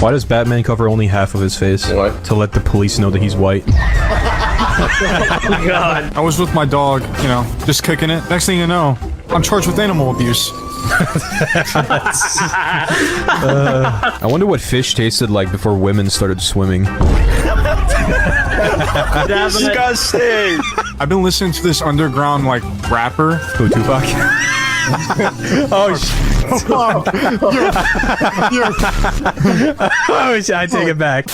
Why does Batman cover only half of his face? Why? To let the police know that he's white. Oh god. I was with my dog, you know, just kicking it. Next thing you know, I'm charged with animal abuse. I wonder what fish tasted like before women started swimming. Disgusting. I've been listening to this underground, like, rapper. Who, Tupac? Oh, shit. Oh, shit, I take it back.